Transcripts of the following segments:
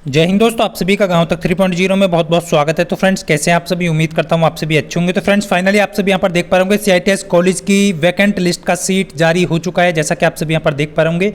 जय हिंद दोस्तों, आप सभी का गांव तक 3.0 में बहुत बहुत स्वागत है। तो फ्रेंड्स, कैसे हैं आप सभी? उम्मीद करता हूं आप सभी अच्छे होंगे। तो फ्रेंड्स, फाइनली आप सभी यहां पर देख पा रहे होंगे CITS कॉलेज की वैकेंट लिस्ट का सीट जारी हो चुका है। जैसा कि आप सभी यहां पर देख पा रहे होंगे,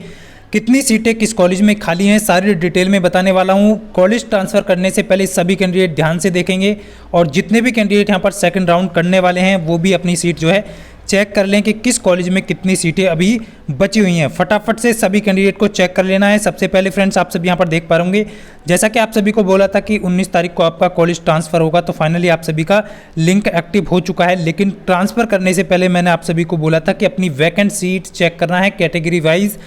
कितनी सीटें किस कॉलेज में खाली हैं सारी डिटेल में बताने वाला हूं। कॉलेज ट्रांसफर करने से पहले सभी कैंडिडेट ध्यान से देखेंगे और जितने भी कैंडिडेट यहां पर सेकंड राउंड करने वाले हैं वो भी अपनी सीट जो है चेक कर लें कि किस कॉलेज में कितनी सीटें अभी बची हुई हैं। फटाफट से सभी कैंडिडेट को चेक कर लेना है। सबसे पहले फ्रेंड्स, आप सभी यहाँ पर देख पा होंगे, जैसा कि आप सभी को बोला था कि 19 तारीख को आपका कॉलेज ट्रांसफ़र होगा, तो फाइनली आप सभी का लिंक एक्टिव हो चुका है। लेकिन ट्रांसफ़र करने से पहले मैंने आप सभी को बोला था कि अपनी वैकेंट सीट चेक करना है कैटेगरी वाइज।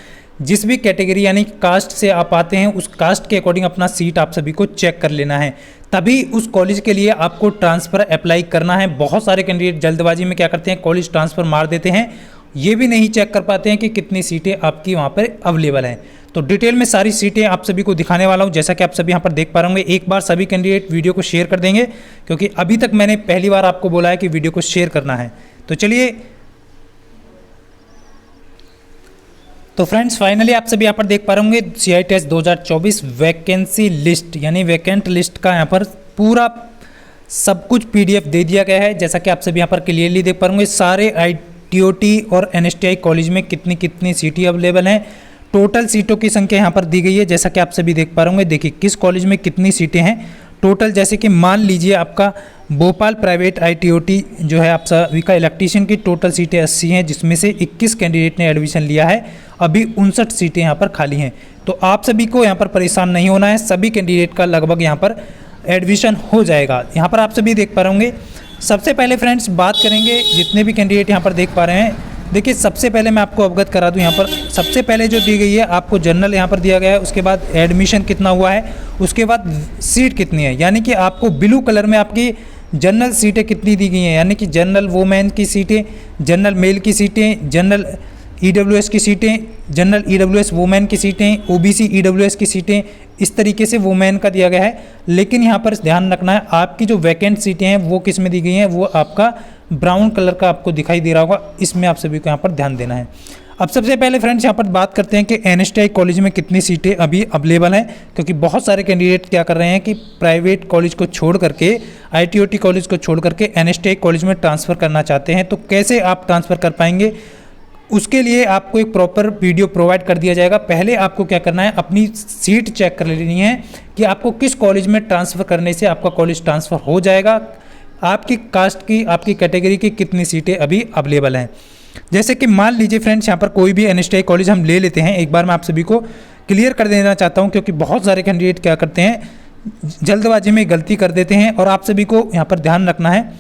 जिस भी कैटेगरी यानी कास्ट से आप आते हैं उस कास्ट के अकॉर्डिंग अपना सीट आप सभी को चेक कर लेना है, तभी उस कॉलेज के लिए आपको ट्रांसफ़र अप्लाई करना है। बहुत सारे कैंडिडेट जल्दबाजी में क्या करते हैं, कॉलेज ट्रांसफ़र मार देते हैं, ये भी नहीं चेक कर पाते हैं कि कितनी सीटें आपकी वहाँ पर अवेलेबल हैं। तो डिटेल में सारी सीटें आप सभी को दिखाने वाला हूँ। जैसा कि आप सभी यहाँ पर देख पा रहे होंगे, एक बार सभी कैंडिडेट वीडियो को शेयर कर देंगे, क्योंकि अभी तक मैंने पहली बार आपको बोला है कि वीडियो को शेयर करना है। तो चलिए, तो फ्रेंड्स फाइनली आप सभी यहाँ पर देख पा रहे होंगे CITS 2024 वैकेंसी लिस्ट यानी वैकेंट लिस्ट का यहाँ पर पूरा सब कुछ PDF दे दिया गया है। जैसा कि आप सभी यहाँ पर क्लियरली देख पा रहे होंगे, सारे ITOT और NSTI कॉलेज में कितनी कितनी सीटें अवेलेबल हैं, टोटल सीटों की संख्या यहाँ पर दी गई है। जैसा कि आप सभी देख पा रहे होंगे, देखिए किस कॉलेज में कितनी सीटें हैं टोटल। जैसे कि मान लीजिए आपका भोपाल प्राइवेट ITOT जो है आप सभी का इलेक्ट्रीशियन की टोटल सीटें 80 हैं, जिसमें से 21 कैंडिडेट ने एडमिशन लिया है। अभी 59 सीटें यहाँ पर खाली हैं। तो आप सभी को यहाँ पर परेशान नहीं होना है, सभी कैंडिडेट का लगभग यहाँ पर एडमिशन हो जाएगा। यहाँ पर आप सभी देख पा रहे होंगे। सबसे पहले फ्रेंड्स बात करेंगे जितने भी कैंडिडेट यहाँ पर देख पा रहे हैं। देखिए, सबसे पहले मैं आपको अवगत करा दूं, यहाँ पर सबसे पहले जो दी गई है आपको जनरल यहाँ पर दिया गया है, उसके बाद एडमिशन कितना हुआ है, उसके बाद सीट कितनी है, यानी कि आपको ब्लू कलर में आपकी जनरल सीटें कितनी दी गई हैं, यानी कि जनरल वोमेन की सीटें, जनरल मेल की सीटें, जनरल EWS की सीटें, जनरल EWS वोमेन की सीटें, OBC EWS की सीटें, इस तरीके से वोमेन का दिया गया है। लेकिन यहाँ पर ध्यान रखना है, आपकी जो वैकेंट सीटें हैं वो किस में दी गई हैं, वो आपका ब्राउन कलर का आपको दिखाई दे रहा होगा, इसमें आप सभी को यहाँ पर ध्यान देना है। अब सबसे पहले फ्रेंड्स यहाँ पर बात करते हैं कि NSTI कॉलेज में कितनी सीटें अभी अवेलेबल हैं, क्योंकि बहुत सारे कैंडिडेट क्या कर रहे हैं कि प्राइवेट कॉलेज को छोड़ करके, ITOT कॉलेज को छोड़ करके NSTI कॉलेज में ट्रांसफ़र करना चाहते हैं। तो कैसे आप ट्रांसफ़र कर पाएंगे, उसके लिए आपको एक प्रॉपर वीडियो प्रोवाइड कर दिया जाएगा। पहले आपको क्या करना है, अपनी सीट चेक कर लेनी है कि आपको किस कॉलेज में ट्रांसफ़र करने से आपका कॉलेज ट्रांसफ़र हो जाएगा, आपकी कास्ट की, आपकी कैटेगरी की कितनी सीटें अभी अवेलेबल हैं। जैसे कि मान लीजिए फ्रेंड्स, यहाँ पर कोई भी NSTI कॉलेज हम ले लेते हैं। एक बार मैं आप सभी को क्लियर कर देना चाहता हूँ, क्योंकि बहुत सारे कैंडिडेट क्या करते हैं, जल्दबाजी में गलती कर देते हैं, और आप सभी को यहाँ पर ध्यान रखना है।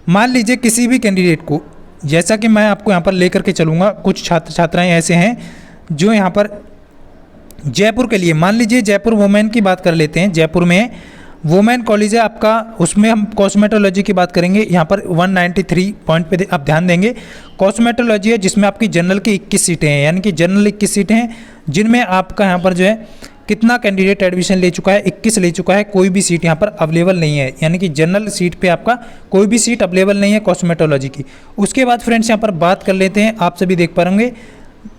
मान लीजिए किसी भी कैंडिडेट को, जैसा कि मैं आपको यहाँ पर लेकर के चलूँगा, कुछ छात्र छात्राएँ ऐसे हैं जो यहाँ पर जयपुर के लिए, मान लीजिए जयपुर वोमेन की बात कर लेते हैं। जयपुर में वोमेन कॉलेज है आपका, उसमें हम कॉस्मेटोलॉजी की बात करेंगे। यहाँ पर 193 पॉइंट पे आप ध्यान देंगे, कॉस्मेटोलॉजी है जिसमें आपकी जनरल की 21 सीटें हैं, यानी कि जनरल 21 सीटें हैं, जिनमें आपका यहाँ पर जो है कितना कैंडिडेट एडमिशन ले चुका है, 21 ले चुका है। कोई भी सीट यहाँ पर अवेलेबल नहीं है, यानी कि जनरल सीट पे आपका कोई भी सीट अवेलेबल नहीं है कॉस्मेटोलॉजी की। उसके बाद फ्रेंड्स यहाँ पर बात कर लेते हैं, आप सभी देख पा होंगे,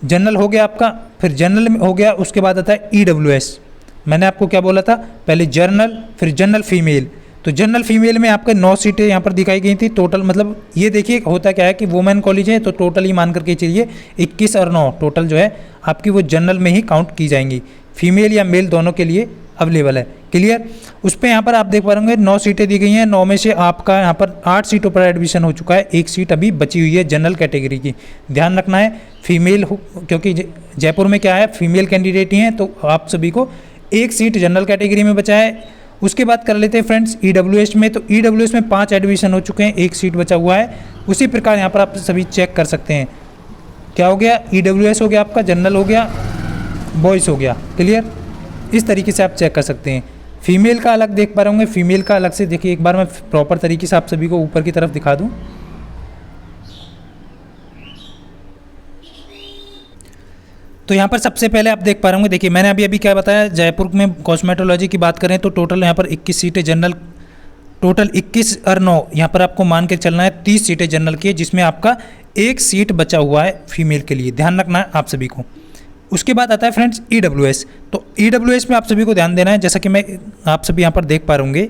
जनरल हो गया आपका, फिर जनरल में हो गया, उसके बाद आता है EWS। मैंने आपको क्या बोला था, पहले जर्नल, फिर जनरल फीमेल। तो जनरल फीमेल में आपके 9 सीटें यहाँ पर दिखाई गई थी टोटल। मतलब ये देखिए होता क्या है कि वुमेन कॉलेज है, तो टोटल ही मान करके चलिए 21 और 9 टोटल जो है आपकी वो जनरल में ही काउंट की जाएंगी, फीमेल या मेल दोनों के लिए अवेलेबल है। क्लियर? उस पर यहाँ पर आप देख पा रहे होंगे 9 सीटें दी गई हैं, 9 में से आपका यहाँ पर 8 सीटों पर एडमिशन हो चुका है, 1 सीट अभी बची हुई है जनरल कैटेगरी की। ध्यान रखना है फीमेल, क्योंकि जयपुर में क्या है, फीमेल कैंडिडेट ही हैं, तो आप सभी को 1 सीट जनरल कैटेगरी में बचा है। उसके बाद कर लेते हैं फ्रेंड्स EWS में। तो EWS में 5 एडमिशन हो चुके हैं, 1 सीट बचा हुआ है। उसी प्रकार यहाँ पर आप सभी चेक कर सकते हैं, क्या हो गया, EWS हो गया आपका, जनरल हो गया, बॉयज़ हो गया। क्लियर? इस तरीके से आप चेक कर सकते हैं। फीमेल का अलग देख पा रहे होंगे, फीमेल का अलग से देखिए, एक बार मैं प्रॉपर तरीके से आप सभी को ऊपर की तरफ दिखा दूँ। तो यहाँ पर सबसे पहले आप देख पा रहे होंगे, देखिए मैंने अभी क्या बताया, जयपुर में कॉस्मेटोलॉजी की बात करें तो टोटल यहाँ पर 21 सीटें जनरल, टोटल 21 और 9 यहाँ पर आपको मान के चलना है, 30 सीटें जनरल की है, जिसमें आपका 1 सीट बचा हुआ है फीमेल के लिए। ध्यान रखना है आप सभी को। उसके बाद आता है फ्रेंड्स EWS। तो EWS में आप सभी को ध्यान देना है, जैसा कि मैं आप सभी यहाँ पर देख पा रहे होंगे,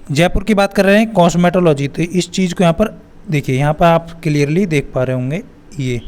जयपुर की बात कर रहे हैं कॉस्मेटोलॉजी। तो इस चीज़ को यहाँ पर देखिए, यहाँ पर आप क्लियरली देख पा रहे होंगे, ये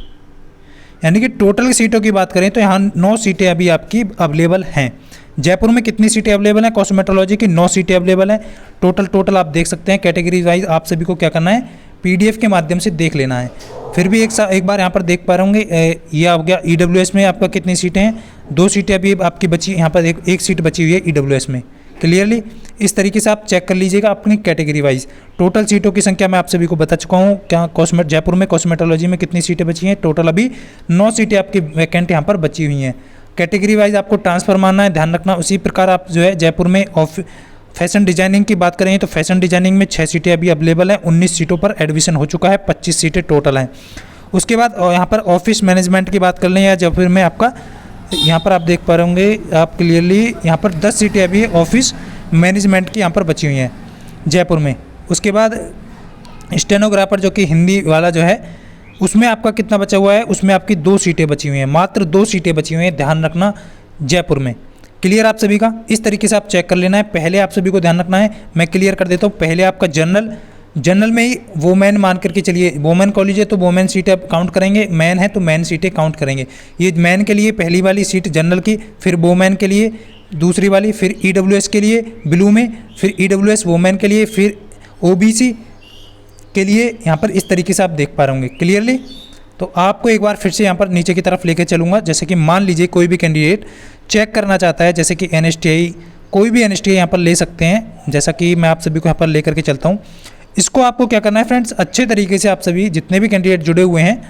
यानी कि टोटल सीटों की बात करें तो यहाँ 9 सीटें अभी आपकी अवेलेबल हैं। जयपुर में कितनी सीटें अवेलेबल हैं? कॉस्मेटोलॉजी की 9 सीटें अवेलेबल हैं। टोटल आप देख सकते हैं। कैटेगरी वाइज आप सभी को क्या करना है, PDF के माध्यम से देख लेना है। फिर भी एक बार यहाँ पर देख पा रहे होंगे, ये आ गया EWS में आपका कितनी सीटें हैं, 2 सीटें अभी आपकी बची, यहाँ पर एक सीट बची हुई है EWS में। क्लियरली इस तरीके से आप चेक कर लीजिएगा अपनी कैटेगरी वाइज। टोटल सीटों की संख्या मैं आप सभी को बता चुका हूँ। क्या जयपुर में कॉस्मेटोलॉजी में कितनी सीटें बची हैं? टोटल अभी 9 सीटें आपकी वैकेंट यहाँ पर बची हुई हैं। कैटेगरी वाइज आपको ट्रांसफ़र मारना है, ध्यान रखना। उसी प्रकार आप जो है जयपुर में फैशन डिजाइनिंग की बात करें तो फैशन डिजाइनिंग में 6 सीटें अभी अवेलेबल हैं। 19 सीटों पर एडमिशन हो चुका है, 25 सीटें टोटल हैं। उसके बाद यहाँ पर ऑफिस मैनेजमेंट की बात कर लें या जयपुर में आपका, यहाँ पर आप देख पा रहे होंगे आप क्लियरली, यहाँ पर 10 सीटें अभी ऑफिस मैनेजमेंट की यहाँ पर बची हुई हैं जयपुर में। उसके बाद स्टेनोग्राफर जो कि हिंदी वाला जो है, उसमें आपका कितना बचा हुआ है? उसमें आपकी 2 सीटें बची हुई हैं, मात्र 2 सीटें बची हुई हैं, ध्यान रखना जयपुर में। क्लियर आप सभी का? इस तरीके से आप चेक कर लेना है। पहले आप सभी को ध्यान रखना है, मैं क्लियर कर देता हूँ। पहले आपका जनरल में ही वोमेन मान करके चलिए, वोमेन कॉलेज है तो वोमेन सीटें आप काउंट करेंगे, मैन है तो मैन सीटें काउंट करेंगे। ये मैन के लिए पहली वाली सीट जनरल की, फिर वोमेन के लिए दूसरी वाली, फिर EWS के लिए ब्लू में, फिर EWS वोमेन के लिए, फिर OBC के लिए यहाँ पर इस तरीके से आप देख पा रहे होंगे क्लियरली। तो आपको एक बार फिर से यहाँ पर नीचे की तरफ लेकर चलूँगा। जैसे कि मान लीजिए कोई भी कैंडिडेट चेक करना चाहता है, जैसे कि NSTI, कोई भी NSTI यहाँ पर ले सकते हैं, जैसा कि मैं आप सभी को यहाँ पर लेकर के चलता हूँ। इसको आपको क्या करना है फ्रेंड्स, अच्छे तरीके से आप सभी जितने भी कैंडिडेट जुड़े हुए हैं,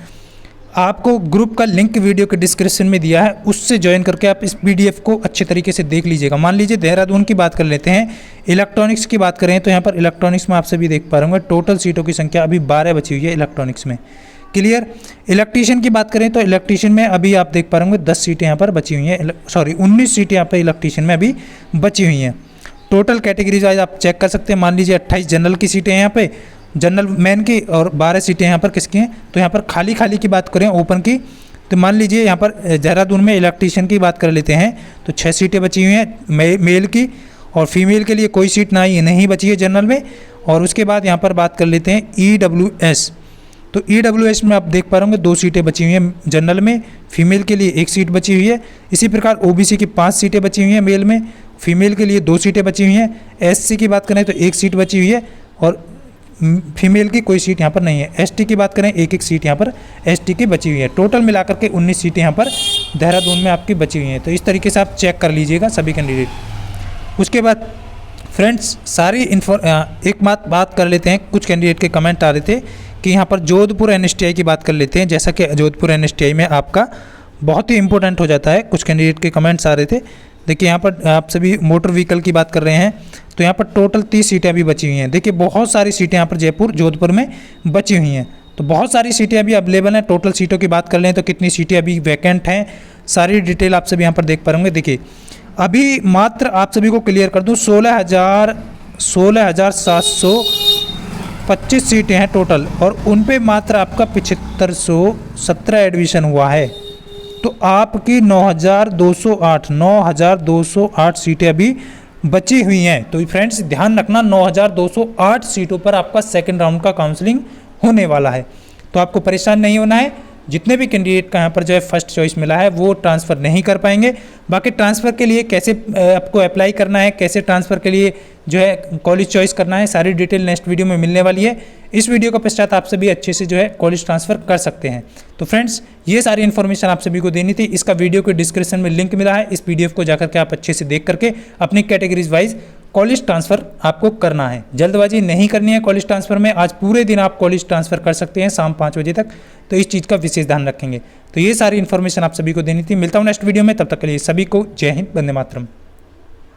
आपको ग्रुप का लिंक वीडियो के डिस्क्रिप्शन में दिया है, उससे ज्वाइन करके आप इस PDF को अच्छे तरीके से देख लीजिएगा। मान लीजिए देहरादून की बात कर लेते हैं, इलेक्ट्रॉनिक्स की बात करें तो यहाँ पर इलेक्ट्रॉनिक्स में आप सभी देख पा रहे होंगे टोटल सीटों की संख्या अभी 12 बची हुई है इलेक्ट्रॉनिक्स में। क्लियर। इलेक्ट्रीशियन की बात करें तो इलेक्ट्रीशियन में अभी आप देख पा रहे होंगे 10 सीटें यहाँ पर बची हुई हैं, 19 सीटें यहाँ पर इलेक्ट्रीशियन में अभी बची हुई हैं। टोटल कैटेगरीज वाइज आप चेक कर सकते हैं। मान लीजिए 28 जनरल की सीटें हैं यहाँ पे, जनरल मैन की, और 12 सीटें यहाँ पर किसकी हैं? तो यहाँ पर खाली की बात करें ओपन की, तो मान लीजिए यहाँ पर देहरादून में इलेक्ट्रीशियन की बात कर लेते हैं तो 6 सीटें बची हुई हैं मेल की, और फीमेल के लिए कोई सीट नहीं बची है जनरल में। और उसके बाद यहाँ पर बात कर लेते हैं EWS। तो EWS में आप देख पा रहे होंगे 2 सीटें बची हुई हैं जनरल में, फीमेल के लिए 1 सीट बची हुई है। इसी प्रकार OBC की 5 सीटें बची हुई हैं मेल में, फीमेल के लिए 2 सीटें बची हुई हैं। SC की बात करें तो 1 सीट बची हुई है, और फीमेल की कोई सीट यहाँ पर नहीं है। ST की बात करें 1 सीट यहाँ पर ST की बची हुई है। टोटल मिलाकर के 19 सीटें यहाँ पर देहरादून में आपकी बची हुई हैं। तो इस तरीके से आप चेक कर लीजिएगा सभी कैंडिडेट। उसके बाद फ्रेंड्स सारी एक बात कर लेते हैं। कुछ कैंडिडेट के कमेंट आ रहे थे कि यहाँ पर जोधपुर NSTI की बात कर लेते हैं, जैसा कि जोधपुर NSTI में आपका बहुत ही इंपॉर्टेंट हो जाता है। कुछ कैंडिडेट के कमेंट्स आ रहे थे। देखिए यहाँ पर आप सभी मोटर व्हीकल की बात कर रहे हैं तो यहाँ पर टोटल 30 सीटें अभी बची हुई हैं। देखिए बहुत सारी सीटें यहाँ पर जोधपुर में बची हुई हैं, तो बहुत सारी सीटें अभी अवेलेबल हैं। टोटल सीटों की बात कर लें तो कितनी सीटें अभी वैकेंट हैं, सारी डिटेल आप सभी यहाँ पर देख पाएंगे। देखिए अभी मात्र आप सभी को क्लियर कर दूँ 16,725 सीटें हैं टोटल, और उन पे मात्र आपका 7517 एडमिशन हुआ है। तो आपकी 9,208 सीटें अभी बची हुई हैं। तो फ्रेंड्स ध्यान रखना 9,208 सीटों पर आपका सेकंड राउंड का काउंसलिंग होने वाला है। तो आपको परेशान नहीं होना है। जितने भी कैंडिडेट का यहाँ पर जो है फर्स्ट चॉइस मिला है वो ट्रांसफ़र नहीं कर पाएंगे। बाकी ट्रांसफ़र के लिए कैसे आपको अप्लाई करना है, कैसे ट्रांसफ़र के लिए जो है कॉलेज चॉइस करना है, सारी डिटेल नेक्स्ट वीडियो में मिलने वाली है। इस वीडियो के पश्चात आप सभी अच्छे से जो है कॉलेज ट्रांसफ़र कर सकते हैं। तो फ्रेंड्स ये सारी इन्फॉर्मेशन आप सभी को देनी थी। इसका वीडियो के डिस्क्रिप्शन में लिंक मिला है, इस PDF को जाकर के आप अच्छे से देख करके अपनी कैटेगरीज वाइज कॉलेज ट्रांसफ़र आपको करना है। जल्दबाजी नहीं करनी है कॉलेज ट्रांसफ़र में। आज पूरे दिन आप कॉलेज ट्रांसफ़र कर सकते हैं शाम 5 बजे तक, तो इस चीज़ का विशेष ध्यान रखेंगे। तो ये सारी इन्फॉर्मेशन आप सभी को देनी थी। मिलता हूँ नेक्स्ट वीडियो में, तब तक के लिए सभी को जय हिंद, वंदे मातरम।